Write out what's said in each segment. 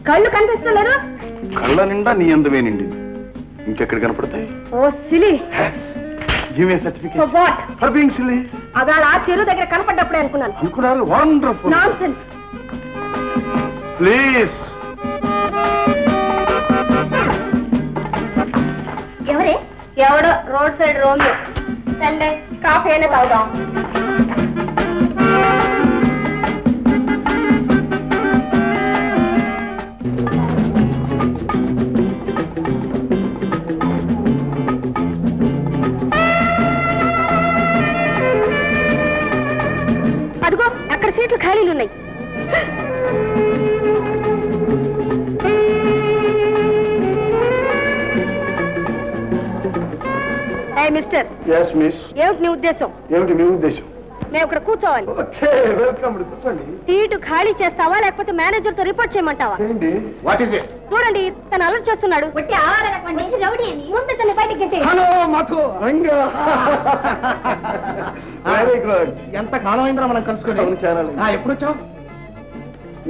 కళ్ళు కనిపిస్తలేదు. కళ్ళ నిండా నీ అందమేనండి, ఇంకెక్కడ కనపడతాయి? Oh silly, give me certificate for what? For being silly. అదాల ఆ చెరువు దగ్గర కనపడ్డప్పుడే అనుకున్నారు. వండర్ఫుల్. నాన్సెన్స్. ప్లీజ్. ఎవరే? ఎవడో road side Romeo. Sunday coffee అయినా తాగుదాం. అదిగో అక్కడ సీట్లు ఖాళీలు ఉన్నాయి. మిస్టర్. yes miss. ఏమిటి నీ ఉద్దేశం? ఏమిటి మీ ఉద్దేశం? మేము ఇక్కడ కూర్చోవాలి. Okay, welcome. కూర్చోండి. సీటు ఖాళీ చేస్తావా లేకపోతే మేనేజర్ తో రిపోర్ట్ చేయమంటావా? What is it? చూడండి, తను అలర్ట్ చేస్తున్నాడు. ముందు తన బయటికి గెంటేయండి. Hello Madhu. Ranga. Very good. ఎంత కాలం అయిందిరా మనం కలుసుకుని? ఎప్పుడు వచ్చావు?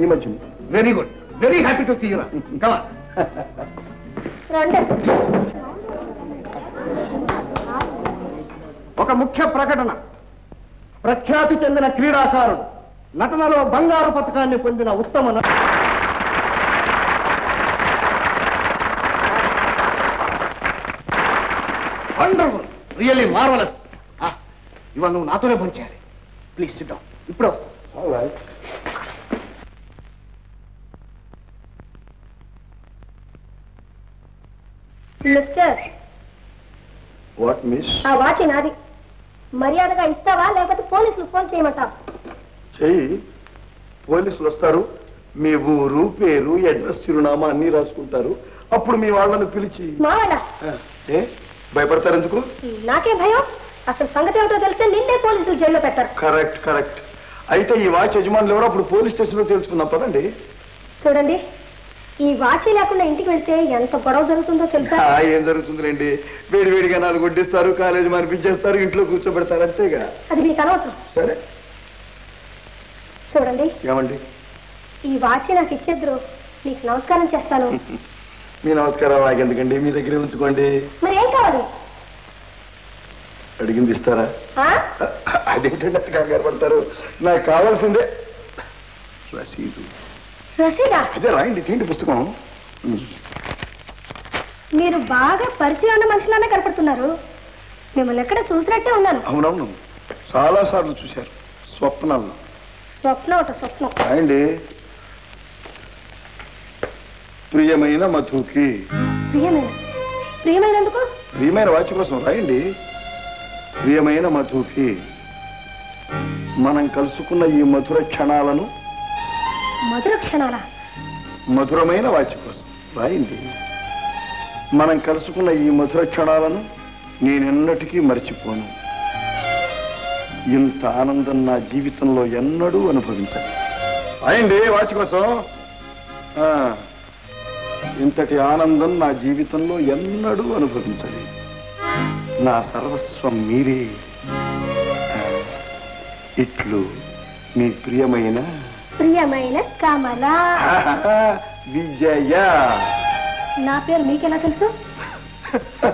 ఈ మధ్య. Very good, very happy to see you. Come on. రండి. ఒక ముఖ్య ప్రకటన. ప్రఖ్యాతి చెందిన క్రీడాకారుడు, నటనలో బంగారు పతకాన్ని పొందిన ఉత్తమ వండర్ఫుల్, రియల్లీ మార్వలస్. ఇవాళ నువ్వు నాతోనే పంచాలి. Please SIT down. ఇప్పుడే వస్తా. మిస్టర్. What miss? ఆ వాచి నాది. మర్యాదగా ఇస్తావా లేకపోతే పోలీసులు ఫోన్ చేయమంటావా? చెయ్యి. పోలీసులు వస్తారు, మీ ఊరు, పేరు, అడ్రస్, చిరునామా అన్ని రాసుకుంటారు. అప్పుడు మీ వాళ్ళను పిలిచి. మా వాళ్ళ? ఏ భయపడతారు ఎందుకు? నాకే భయం. అసలు సంగతి ఏమిటో తెలిస్తే నిన్నే పోలీసులు జైల్లో పెడతారు. Correct correct. అయితే ఈ వాచ్ యజమానులు ఎవరో అప్పుడు పోలీస్ స్టేషన్లో తెలుసుకుందాం పదండి. చూడండి, ఈ వాచి లేకుండా ఇంటికి వెళ్తే ఎంత గొడవ జరుగుతుందో తెలుసా? ఏం జరుగుతుందిలేండి, వేడివేడిగా 4 వడ్డిస్తారు, కాలేజీ మనిపించేస్తారు, ఇంట్లో కూర్చోబెడతారు, అంతేగా. అది మీకు అనవసరం. సరే చూడండి, ఏమండి, ఈ వాచి నాకు ఇచ్చేద్దరు, మీకు నమస్కారం చేస్తాను. మీ నమస్కారం నాకెందుకండి, మీ దగ్గరే ఉంచుకోండి. మరి ఏం కావాలి? అడిగింది ఇస్తారా? అదేంటంటే కంగారు పడతారు, నాకు కావాల్సిందే రసీదు. రసీదా? అదే రాయండి, తిండి పుస్తకం. మీరు బాగా పరిచయం ఉన్న మనుషులానే కనపడుతున్నారు. మిమ్మల్ని ఎక్కడ చూసినట్టే ఉన్నాను. అవునవును, చాలా సార్లు చూశారు స్వప్నాల్లో. స్వప్నం ఒకట స్వప్నం. రాయండి. ప్రియమైన మధుకి. ప్రియమైనందుకు? ప్రియమైన వాచి కోసం రాయండి. ప్రియమైన మధుకి, మనం కలుసుకున్న ఈ మధుర క్షణాలను. మధుర క్షణాలా? మధురమైన వాచి కోసం రాయండి. మనం కలుసుకున్న ఈ మధుర క్షణాలను నేనెన్నటికీ మర్చిపోను. ఇంత ఆనందం నా జీవితంలో ఎన్నడూ అనుభవించాలి. రాయండి వాచి కోసం. ఇంతటి ఆనందం నా జీవితంలో ఎన్నడూ అనుభవించాలి. నా సర్వస్వం మీరే. ఇట్లు మీ ప్రియమైన కమల విజయ. నా పేరు మీకెలా తెలుసు?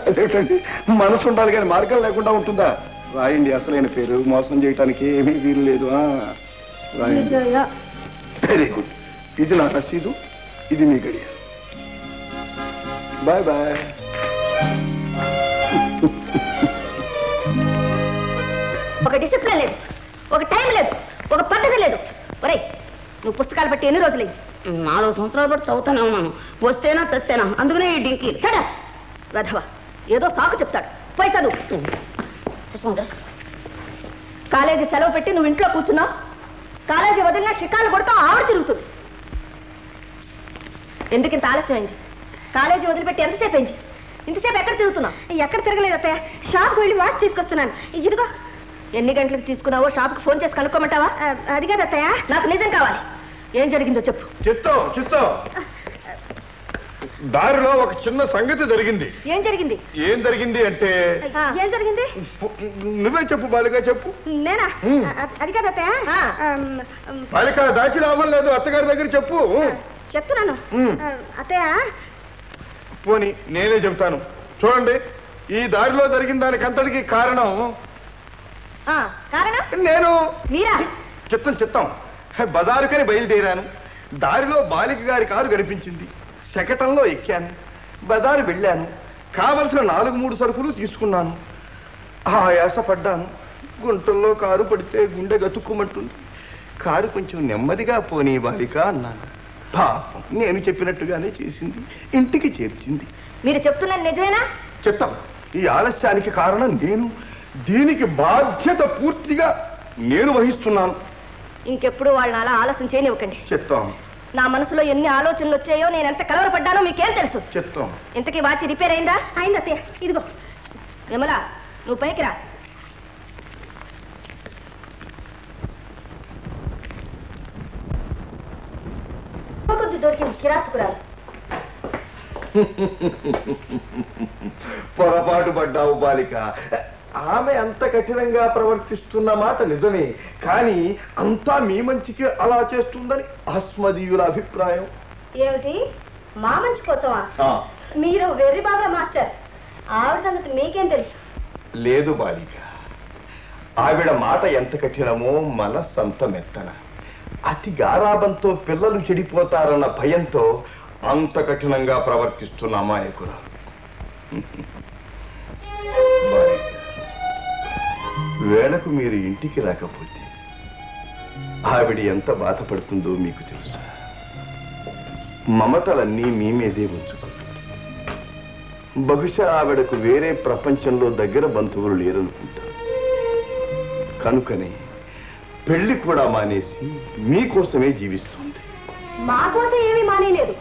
అదేంటండి, మనసు ఉండాలి కానీ మార్గం లేకుండా ఉంటుందా? రాయండి అసలైన పేరు, మోసం చేయటానికి ఏమీ వీలు లేదు. Very good. ఇది నా రసీదు, ఇది మీ గడియ. Bye bye. ఒక డిసిప్లిన్ లేదు, ఒక టైం లేదు, ఒక పద్ధతి లేదు. ఒరేయ్, నువ్వు పుస్తకాలు బట్టి ఎన్ని రోజులైంది? 4 సంవత్సరాలు బట్టి చదువుతానే ఉన్నాను. వస్తేనా చస్తేనా, అందుకనే ఈ డింకి. సడా వెధవ, ఏదో సాకు చెప్తాడు, పోయి చదువు. కాలేజీ సెలవు పెట్టి నువ్వు ఇంట్లో కూర్చున్నావు. కాలేజీ వదిలినా షికాలు కొడుతూ ఆవిడ తిరుగుతుంది. ఎందుకు ఇంత ఆలస్యమైంది? కాలేజీ వదిలిపెట్టి ఎంతసేపు అయింది? ఇంతసేపు ఎక్కడ తిరుగుతున్నావు? ఎక్కడ తిరగలేదు అత్తయ్య, షాప్కి వెళ్ళి వాచ్ తీసుకొస్తున్నాను. ఇదిగో. ఎన్ని గంటలకు తీసుకున్నావో షాప్కి ఫోన్ చేసి కనుక్కోమంటావా? అది కాదు అత్తయ్య, నాకు నిజం కావాలి. ఏం జరిగిందో చెప్పు. చెప్తావు. దారిలో ఒక చిన్న సంగతి జరిగింది. ఏం జరిగింది? ఏం జరిగింది అంటే ఏం జరిగింది? నువ్వే చెప్పు బాలిక, చెప్పు. నేనా? అది కదా బాలిక దాచి రావడం లేదు, అత్తగారి దగ్గర చెప్పు. చెప్తున్నాను అత్తయ్య. పోనీ నేనే చెప్తాను. చూడండి, ఈ దారిలో జరిగిన దానికి అంతటికి కారణం నేను. మీరా? చెప్తాం. బజారుకని బయలుదేరాను. దారిలో బాలిక గారి కారు కనిపించింది. శకటంలో ఎక్కాను. బజారు వెళ్ళాను. కావలసిన 4-3 సరుకులు తీసుకున్నాను. ఆయాసపడ్డాను. గుంటల్లో కారు పడితే గుండె గతుక్కుమంటుంది. కారు కొంచెం నెమ్మదిగా పోనీ బాలిక అన్నాను. పాపం నేను చెప్పినట్టుగానే చేసింది. ఇంటికి చేర్చింది. మీరు చెప్తున్నది నిజమేనా? చెప్తాం. ఈ ఆలస్యానికి కారణం నేను. దీనికి బాధ్యత పూర్తిగా నేను వహిస్తున్నాను. ఇంకెప్పుడు వాళ్ళని అలా ఆలస్యం చేయనివ్వకండి. చెప్తాం. నా మనసులో ఎన్ని ఆలోచనలు వచ్చాయో, నేను ఎంత కలవరపడ్డానో మీకేం తెలుసు? చెప్తాం. ఇంతకీ వాచ్ రిపేర్ అయిందా? అయింది అత్తయ్య. ఇదిగో విమలా, నువ్వు పైకి రా. కొద్ది దొరికింది కిరాతకురాలు. పొరపాటు పడ్డావు బాలిక. ఆమె అంత కఠినంగా ప్రవర్తిస్తున్న మాట నిజమే, కానీ అంతా మీ మంచికి అలా చేస్తుందని అస్మదీయుల అభిప్రాయం. ఏమిటి? మా మంచి కోసమా? మీరు వెర్రి బాబా మాస్టర్. ఆవిడ సంగతి మీకేం తెలుసు? లేదు బాలిక, ఆవిడ మాట ఎంత కఠినమో మనస్సంత మెత్తన. అతి గారాబంతో పిల్లలు చెడిపోతారన్న భయంతో అంత కఠినంగా ప్రవర్తిస్తున్న అమాయకురాలు. వేళకు మీరు ఇంటికి రాకపోతే ఆవిడ ఎంత బాధపడుతుందో మీకు తెలుసా? మమతలన్నీ మీ మీదే ఉంచుకుంటుంది. బహుశా ఆవిడకు వేరే ప్రపంచంలో దగ్గర బంధువులు లేరనుకుంటారు. కనుకనే పెళ్లి కూడా మానేసి మీకోసమే జీవిస్తుంది. మా కోసం ఏమీ మానేలేదు.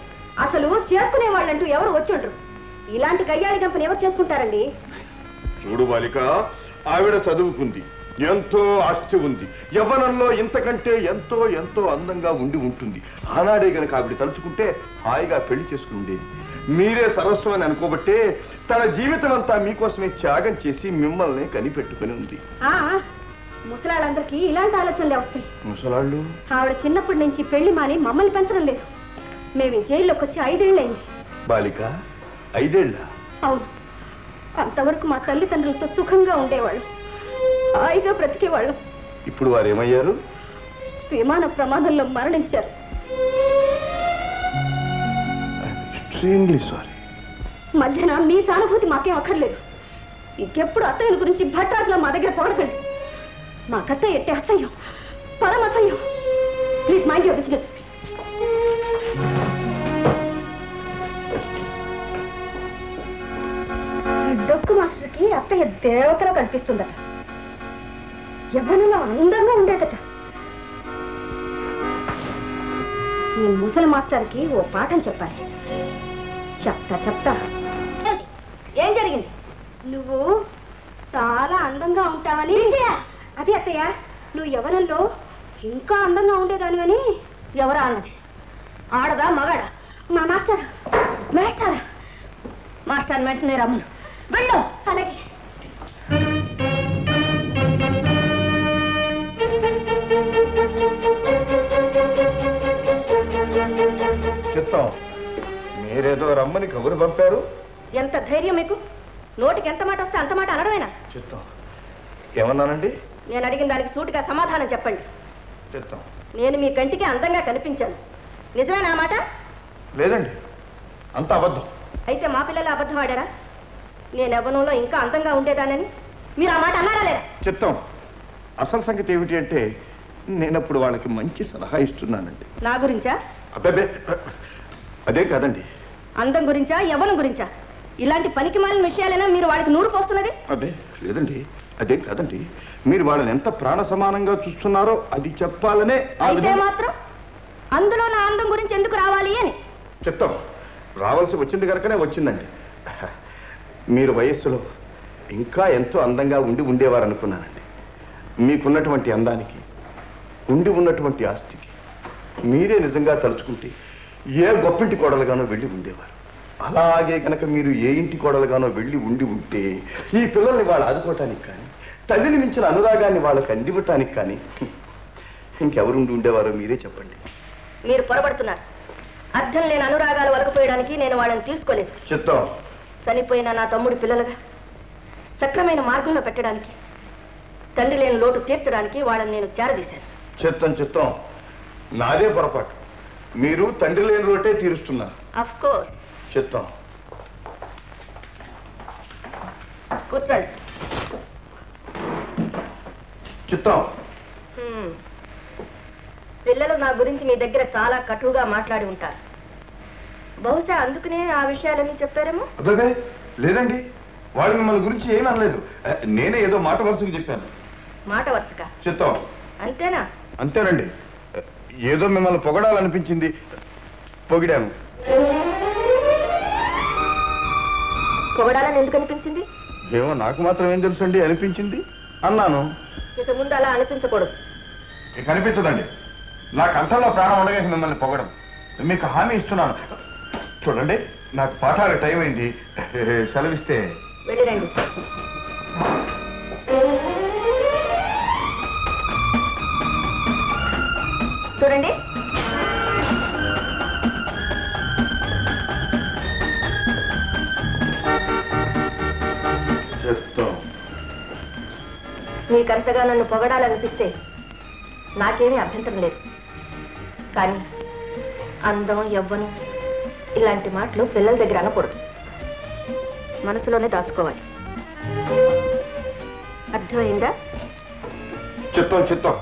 అసలు చేసుకునే వాళ్ళంటూ ఎవరు వచ్చుండ్రు. ఇలాంటి గయ్యాళి గంపని ఎవరు చేసుకుంటారండి? చూడు బాలిక, ఆవిడ చదువుకుంది, ఎంతో ఆస్తి ఉంది, యవ్వనంలో ఇంతకంటే ఎంతో ఎంతో అందంగా ఉంటుంది. ఆనాడే గనక ఆవిడ తలుచుకుంటే హాయిగా పెళ్లి చేసుకుని ఉండేది. మీరే సరస్వం అని అనుకోబట్టే తన జీవితం అంతా మీకోసమే త్యాగం చేసి మిమ్మల్ని కనిపెట్టుకుని ఉంది. ముసలాళ్ళందరికీ ఇలాంటి ఆలోచనలే వస్తాయి. ముసలాళ్ళు? ఆవిడ చిన్నప్పటి నుంచి పెళ్లి మాని మమ్మల్ని పెంచడం లేదు. మేము జైల్లోకి వచ్చి 5 ఏళ్ళైంది. బాలిక, 5 ఏళ్ళ? అవును. అంతవరకు మా తల్లిదండ్రులతో సుఖంగా ఉండేవాళ్ళు, హాయిగా బ్రతికేవాళ్ళు. ఇప్పుడు వారు ఏమయ్యారు? విమాన ప్రమాదంలో మరణించారు. సారీ. మధ్యన మీ సానుభూతి మాకేం అక్కర్లేదు. ఇంకెప్పుడు అత్తయ్యల గురించి భట్రాజులో మా దగ్గర పోడకండి. మా కత్తయ్య ఎట్టే అసహ్యం, పరమ అసహ్యం. Please mind your business. డొక్కు మాస్టర్కి అత్తయ్య దేవతలో కనిపిస్తుందట. యవ్వనంలో అందంగా ఉండేదట. ఈ ముసలి మాస్టర్కి ఓ పాఠం చెప్పాలి. చెప్తా. ఏం జరిగింది? నువ్వు చాలా అందంగా ఉంటావని. అది అత్తయ్య, నువ్వు యవ్వనంలో ఇంకా అందంగా ఉండేదానివని. ఎవరా అన్నది? ఆడదా మగాడా? మా మాస్టర్. మాస్టర్ వెంటనే రమ్మను. వెళ్ళు. అలాగే. చెప్తాం. మీరేదో రమ్మని కబురు పంపారు. ఎంత ధైర్యం మీకు? నోటికి ఎంత మాట వస్తే అంత మాట అనడమేనా? చెప్తాం. ఏమన్నానండి? నేను అడిగిన దానికి సూటిగా సమాధానం చెప్పండి. చెప్తాం. నేను మీ కంటికి అందంగా కనిపించాను, నిజమేనా మాట? లేదండి, అంత అబద్ధం. అయితే మా పిల్లలు అబద్ధం ఆడారా? నేను యవ్వనంలో ఇంకా అందంగా ఉండేదానని మీరు ఆ మాట అన్నారా లేదా? చెప్తాం. అసలు సంగతి ఏమిటి అంటే, నేనప్పుడు వాళ్ళకి మంచి సలహా ఇస్తున్నానండి. నా గురించా? అబ్బే, అదే కాదండి. అందం గురించా, యవ్వనం గురించా? ఇలాంటి పనికి మాలిన విషయాలైనా మీరు వాళ్ళకి నూరు పోస్తున్నది? అబ్బే లేదండి, అదేం కాదండి. మీరు వాళ్ళని ఎంత ప్రాణ సమానంగా చూస్తున్నారో అది చెప్పాలనే. అయితే మాత్రం అందులో నా అందం గురించి ఎందుకు రావాలి అని చెప్తాం. రావాల్సి వచ్చింది కనుకనే వచ్చిందండి. మీరు వయస్సులో ఇంకా ఎంతో అందంగా ఉండేవారనుకున్నానండి. మీకున్నటువంటి అందానికి, ఉన్నటువంటి ఆస్తికి మీరే నిజంగా తలుచుకుంటే ఏ గొప్పింటి కోడలుగానో వెళ్ళి ఉండేవారు. అలాగే కనుక మీరు ఏ ఇంటి కోడలుగానో వెళ్ళి ఉంటే ఈ పిల్లల్ని వాళ్ళు ఆదుకోవటానికి కానీ తల్లిని మించిన అనురాగాన్ని వాళ్ళకి అందివ్వటానికి కానీ ఇంకెవరుండి ఉండేవారో మీరే చెప్పండి. మీరు పొరపడుతున్నారు. అర్థం లేని అనురాగాలు వలకపోయడానికి నేను వాళ్ళని తీసుకోలేదు. చిత్తం. చనిపోయిన నా తమ్ముడి పిల్లలుగా సక్రమైన మార్గంలో పెట్టడానికి, తండ్రి లేని లోటు తీర్చడానికి వాళ్ళని నేను చేరదీశాను. చిత్తం నాదే పొరపాటు. మీరు తండ్రి లేని లోటే తీరుస్తున్నారు. Of course. చిత్తం. కూర్చోండి. చిత్తం. పిల్లలు నా గురించి మీ దగ్గర చాలా కటువుగా మాట్లాడి ఉంటారు. బహుశా అందుకనే ఆ విషయాలన్నీ చెప్పారేమో. అదే లేదండి, వాళ్ళు మిమ్మల్ని గురించి ఏమీ అనలేదు. నేనే ఏదో మాట వరుసకు చెప్పాను. మాట వరుసగా? చిత్తం. అంతేనా? అంతేనండి. ఏదో మిమ్మల్ని పొగడాలనిపించింది, పొగిడాను. పొగడాలని ఎందుకు అనిపించింది? ఏమో నాకు మాత్రం ఏం తెలుసండి, అనిపించింది అన్నాను. ఇక ముందు అలా అనిపించకూడదు. ఇక అనిపించదండి. నా కంఠంలో ప్రాణం ఉండగా మిమ్మల్ని పొగడం. మీకు హామీ ఇస్తున్నాను. చూడండి, నాకు పాఠాలు టైం అయింది, సెలవిస్తే వెళ్ళిరండి. చూడండి, మీకంతగా నన్ను పొగడాలనిపిస్తే నాకేమీ అభ్యంతరం లేదు. కానీ అందం, యవ్వనం ఇలాంటి మాటలు పిల్లల దగ్గర అనకూడదు. మనసులోనే దాచుకోవాలి. అర్థమైందా? చిత్తం.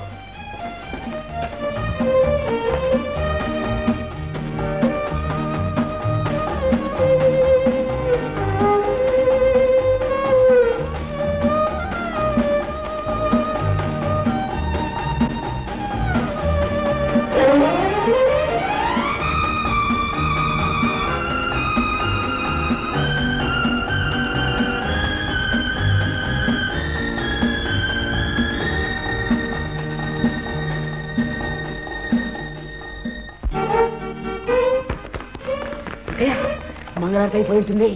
మంగళారతి అయిపోయి ఉంటుంది.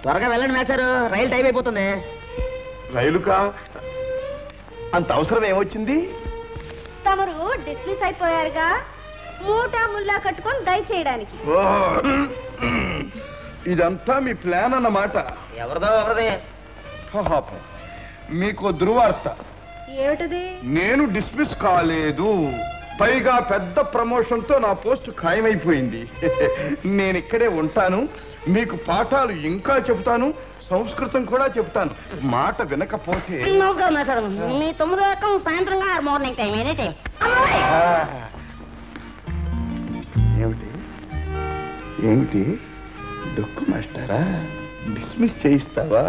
త్వరగా వెళ్ళండి మేస్టారు, రైలు టైం అయిపోతుంది. రైలుకా? అంత అవసరం ఏమొచ్చింది? తమరు డిస్మిస్ అయిపోయారుగా, మూటా ముల్లా కట్టుకొని దయచేయడానికి. ఇదంతా మీ ప్లాన్ అన్నమాట. ఎవరిదే? మీకు దుర్వార్త. ఏమిటది? నేను డిస్మిస్ కాలేదు, పైగా పెద్ద ప్రమోషన్ తో నా పోస్ట్ ఖాయమైపోయింది. నేను ఇక్కడే ఉంటాను, మీకు పాఠాలు ఇంకా చెబుతాను, సంస్కృతం కూడా చెబుతాను. మాట వినకపోతే మీ 9 రకం సాయంత్రం మార్నింగ్ టైం ఎనీ టైం. ఏమిటి డొక్కు మాస్టారా? డిస్మిస్ చేయిస్తావా?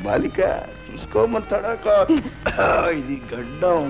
బాలిక చూసుకోమంటాడా? ఇది గడ్డం.